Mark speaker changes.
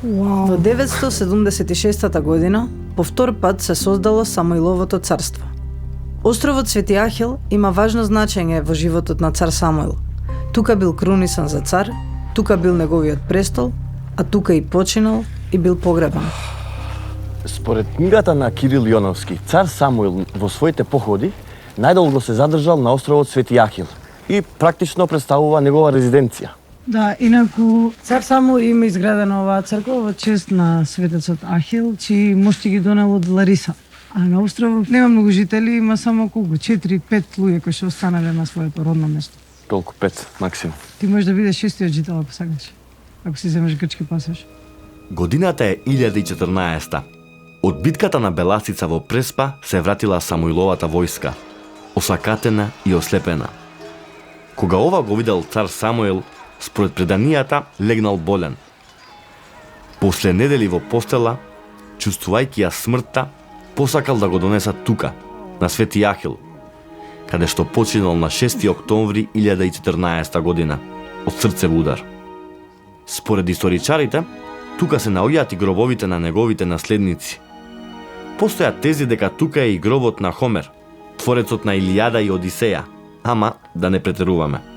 Speaker 1: Во 976 година, по втор пат се создало Самуиловото царство. Островот Свети Ахил има важно значење во животот на цар Самуил. Тука бил крунисан за цар, тука бил неговиот престол, а тука и починал и бил погребан.
Speaker 2: Според книгата на Кирил Јоновски, цар Самуил во своите походи најдолго се задржал на островот Свети Ахил и практично представува негова резиденција.
Speaker 3: Да, инаку цар Самуил има изградена оваа црква во чест на светецот Ахил, чии мошти ги донел од Лариса. А на островот нема многу жители, има само колку 4-5 луѓе кои што останале на своето родно место.
Speaker 2: Толку 5 максимум.
Speaker 3: Ти можеш да бидеш шестиот жител ако сакаш, ако си земеш грчки пасош.
Speaker 4: Годината е 1014. Од битката на Беласица во Преспа се вратила Самуиловата војска, осакатена и ослепена. Кога ова го видел цар Самуил, според преданијата легнал болен. После недели во постела, чувствувајќи ја смртта, посакал да го донесат тука, на Свети Ахил, каде што починал на 6 октомври 1014 година, од срцев удар. Според историчарите, тука се наоѓаат и гробовите на неговите наследници. Постојат тези дека тука е и гробот на Хомер, творецот на Илијада и Одисеја, ама да не претеруваме.